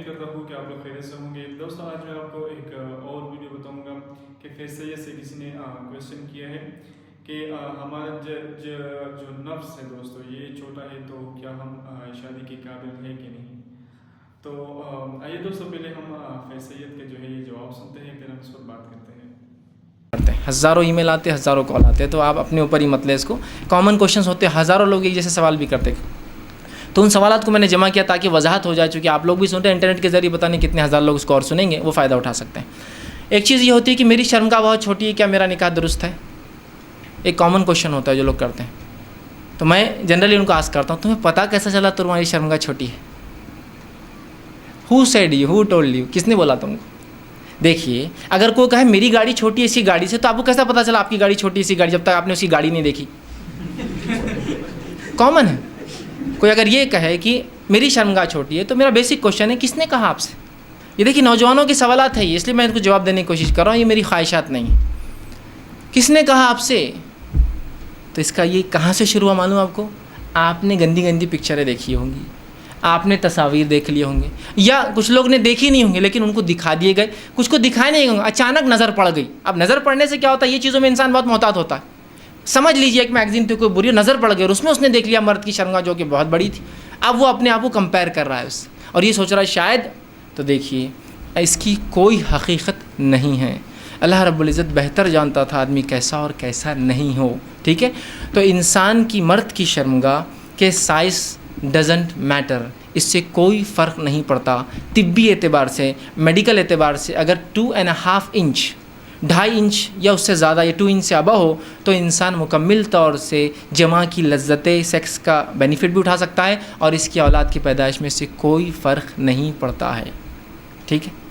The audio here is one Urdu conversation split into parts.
امید کرتا ہوں کہ آپ لوگ خیریت سے ہوں گے. دوستوں آج میں آپ کو ایک اور ویڈیو بتاؤں گا کہ فیض سید سے کسی نے کویشچن کیا ہے کہ ہمارا جو نفس ہے دوستو یہ چھوٹا ہے تو کیا ہم شادی کے قابل ہے کہ نہیں. تو آئیے دوستو پہلے ہم فیض سید کے جو ہے یہ جواب سنتے ہیں پھر ہم اس پر بات کرتے ہیں. ہزاروں ای میل آتے ہیں, ہزاروں کال آتے ہیں, تو آپ اپنے اوپر ہی مت لیں اس کو. کامن کوشچنس ہوتے ہیں, ہزاروں لوگ ایک جیسے سوال بھی کرتے ہیں, تو ان سوالات کو میں نے جمع کیا تاکہ وضاحت ہو جائے. چونکہ آپ لوگ بھی سنتے ہیں انٹرنیٹ کے ذریعے, پتہ نہیں کتنے ہزار لوگ اس کو اور سنیں گے, وہ فائدہ اٹھا سکتے ہیں. ایک چیز یہ ہوتی ہے کہ میری شرمگاہ بہت چھوٹی ہے, کیا میرا نکاح درست ہے؟ ایک کامن کوشچن ہوتا ہے جو لوگ کرتے ہیں. تو میں جنرلی ان کو آسک کرتا ہوں, تمہیں پتہ کیسا چلا تمہاری شرمگاہ چھوٹی ہے؟ Who said you, who told you, کس نے بولا تم کو؟ دیکھیے, اگر کوئی کہے میری گاڑی چھوٹی ہے اسی گاڑی سے, تو آپ کو کیسا پتہ چلا آپ کی گاڑی چھوٹی ہے اسی گاڑی, جب تک آپ نے اسی گاڑی نہیں دیکھی؟ کامن ہے. کوئی اگر یہ کہے کہ میری شرمگاہ چھوٹی ہے, تو میرا بیسک کوشچن ہے کس نے کہا آپ سے؟ یہ دیکھیے نوجوانوں کے سوالات ہیں, اس لیے میں ان کو جواب دینے کی کوشش کر رہا ہوں, یہ میری خواہشات نہیں ہیں. کس نے کہا آپ سے؟ تو اس کا یہ کہاں سے شروع ہوا معلوم آپ کو؟ آپ نے گندی گندی پکچریں دیکھی ہوں گی, آپ نے تصاویر دیکھ لیے ہوں گے, یا کچھ لوگ نے دیکھی نہیں ہوں گے لیکن ان کو دکھا دیے گئے, کچھ کو دکھائے نہیں ہوں گے, اچانک نظر پڑ گئی. اب نظر پڑنے سے کیا ہوتا ہے, یہ چیزوں میں انسان بہت محتاط ہوتا ہے. سمجھ لیجیے ایک میگزین تھی کوئی بری, نظر پڑ گئی اور اس میں اس نے دیکھ لیا مرد کی شرمگاہ جو کہ بہت بڑی تھی. اب وہ اپنے آپ کو کمپیئر کر رہا ہے اس سے, اور یہ سوچ رہا ہے شاید. تو دیکھیے اس کی کوئی حقیقت نہیں ہے. اللہ رب العزت بہتر جانتا تھا آدمی کیسا اور کیسا نہیں ہو. ٹھیک ہے, تو انسان کی مرد کی شرمگاہ کے سائز ڈزنٹ میٹر, اس سے کوئی فرق نہیں پڑتا. طبی اعتبار سے, میڈیکل اعتبار سے, اگر 2.5 انچ 2.5 انچ یا اس سے زیادہ, یا 2 انچ سے ابا ہو, تو انسان مکمل طور سے جماع کی لذت سیکس کا بینیفٹ بھی اٹھا سکتا ہے, اور اس کی اولاد کی پیدائش میں سے کوئی فرق نہیں پڑتا ہے. ٹھیک ہے,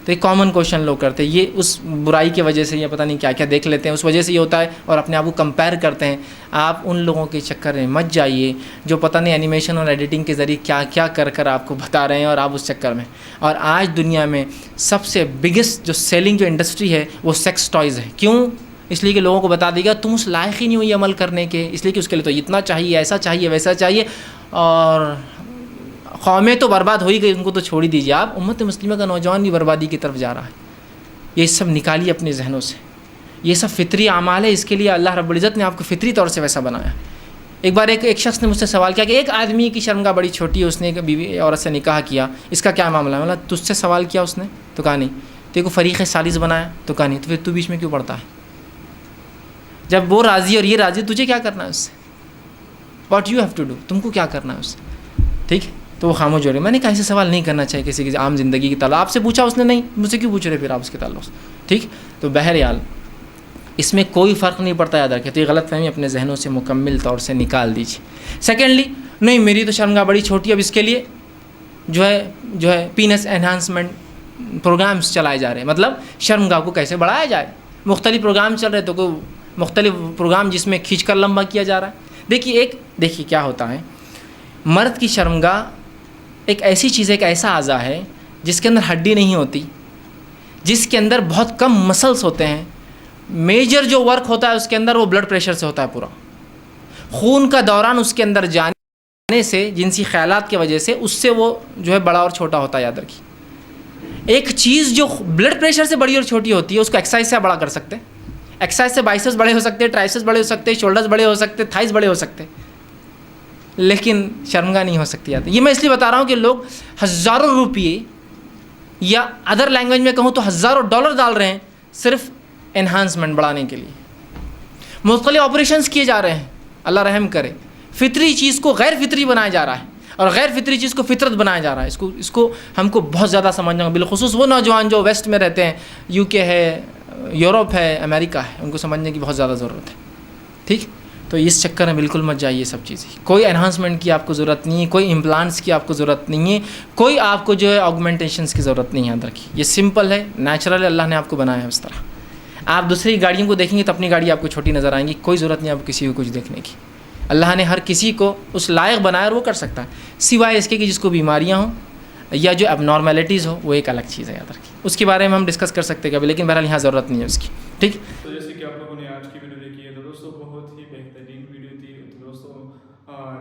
تو ایک کامن کوشچن لوگ کرتے ہیں, یہ اس برائی کی وجہ سے, یا پتہ نہیں کیا کیا دیکھ لیتے ہیں, اس وجہ سے یہ ہوتا ہے, اور اپنے آپ کو کمپیئر کرتے ہیں. آپ ان لوگوں کے چکر میں مت جائیے جو پتہ نہیں اینیمیشن اور ایڈیٹنگ کے ذریعے کیا کیا کر آپ کو بتا رہے ہیں, اور آپ اس چکر میں. اور آج دنیا میں سب سے بگیسٹ جو سیلنگ جو انڈسٹری ہے وہ سیکس ٹوائز ہے. کیوں؟ اس لیے کہ لوگوں کو بتا دے گا تم اس لائق ہی نہیں ہو یہ عمل کرنے کے, اس لیے کہ اس کے لیے تو اتنا چاہیے, ایسا چاہیے, ویسا چاہیے. اور قومیں تو برباد ہو ہی گئی, ان کو تو چھوڑ ہی دیجیے آپ, امت مسلمہ کا نوجوان بھی بربادی کی طرف جا رہا ہے. یہ سب نکالیے اپنے ذہنوں سے, یہ سب فطری اعمال ہے, اس کے لیے اللہ رب العزت نے آپ کو فطری طور سے ویسا بنایا. ایک بار ایک شخص نے مجھ سے سوال کیا کہ ایک آدمی کی شرمگاہ بڑی چھوٹی ہے, اس نے ایک بیوی عورت سے نکاح کیا, اس کا کیا معاملہ ہے؟ مطلب تجھ سے سوال کیا اس نے؟ تو کہا نہیں. تو کو فریق ثالث بنایا؟ تو کہا نہیں. تو پھر تو بیچ میں کیوں پڑتا ہے؟ جب وہ راضی اور یہ راضی, تجھے کیا کرنا ہے اس سے؟ What you have to do, تم کو کیا کرنا ہے اس سے؟ ٹھیک ہے, تو وہ خاموش ہو رہے. میں نے کہا ایسے سوال نہیں کرنا چاہیے کسی کی عام زندگی کی تعلق. آپ سے پوچھا اس نے, نہیں, مجھ سے کیوں پوچھ رہے پھر آپ اس کے تعلق سے؟ ٹھیک. تو بہرحال اس میں کوئی فرق نہیں پڑتا, یاد رکھیں. تو یہ غلط فہمی اپنے ذہنوں سے مکمل طور سے نکال دیجیے. سیکنڈلی, نہیں میری تو شرمگاہ بڑی چھوٹی ہے, اب اس کے لیے جو ہے پینس انہانسمنٹ پروگرامز چلائے جا رہے ہیں. مطلب شرمگاہ کو کیسے بڑھایا جائے, مختلف پروگرام چل رہے, تو کوئی مختلف پروگرام جس میں کھینچ کر لمبا کیا جا رہا ہے. دیکھیے کیا ہوتا ہے, مرد کی شرمگاہ ایک ایسی چیز ہے, ایک ایسا اعضا ہے جس کے اندر ہڈی نہیں ہوتی, جس کے اندر بہت کم مسلس ہوتے ہیں. میجر جو ورک ہوتا ہے اس کے اندر وہ بلڈ پریشر سے ہوتا ہے. پورا خون کا دوران اس کے اندر جانے سے, جنسی خیالات کی وجہ سے, اس سے وہ جو ہے بڑا اور چھوٹا ہوتا ہے. یاد رکھیے, ایک چیز جو بلڈ پریشر سے بڑی اور چھوٹی ہوتی ہے اس کو ایکسرسائز سے بڑا کر سکتے ہیں. ایکسرسائز سے بائسپس بڑے ہو سکتے ہیں, ٹرائسپس بڑے ہو سکتے ہیں, شولڈرز بڑے ہو سکتے ہیں, تھائز بڑے ہو سکتے ہیں, لیکن شرمگاہ نہیں ہو سکتی. آتی. یہ میں اس لیے بتا رہا ہوں کہ لوگ ہزاروں روپیے, یا ادر لینگویج میں کہوں تو ہزاروں ڈالر ڈال رہے ہیں صرف انہانسمنٹ بڑھانے کے لیے. مختلف آپریشنز کیے جا رہے ہیں, اللہ رحم کرے. فطری چیز کو غیر فطری بنایا جا رہا ہے, اور غیر فطری چیز کو فطرت بنایا جا رہا ہے. اس کو ہم کو بہت زیادہ سمجھنا ہوگا, بالخصوص وہ نوجوان جو ویسٹ میں رہتے ہیں, UK ہے, یورپ ہے, امریکہ ہے, ان کو سمجھنے کی بہت زیادہ ضرورت ہے. ٹھیک. تو اس چکر میں بالکل مت جائیے. سب چیزیں, کوئی انہانسمنٹ کی آپ کو ضرورت نہیں ہے, کوئی امپلانٹس کی آپ کو ضرورت نہیں ہے, کوئی آپ کو جو ہے آگمنٹیشنس کی ضرورت نہیں ہے. یاد رکھیے یہ سمپل ہے, نیچرل ہے, اللہ نے آپ کو بنایا ہے اس طرح. آپ دوسری گاڑیوں کو دیکھیں گے تو اپنی گاڑی آپ کو چھوٹی نظر آئیں گی, کوئی ضرورت نہیں آپ کسی کو کچھ دیکھنے کی. اللہ نے ہر کسی کو اس لائق بنایا اور وہ کر سکتا ہے, سوائے اس کے کہ جس کو بیماریاں ہوں یا جو اب نارمیلٹیز ہو, وہ ایک الگ چیز ہے. یاد رکھیے, اس کے بارے میں ہم ڈسکس کر سکتے ہیں کبھی, لیکن بہرحال یہاں ضرورت نہیں ہے اس کی. ٹھیک. تو جیسے کہ آپ لوگوں نے آج کی ویڈیو دیکھی ہے, تو دوستوں بہت ہی بہترین ویڈیو تھی. تو دوستوں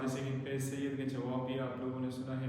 جیسے کہ فیض سید کے جواب بھی آپ لوگوں نے سنا ہے,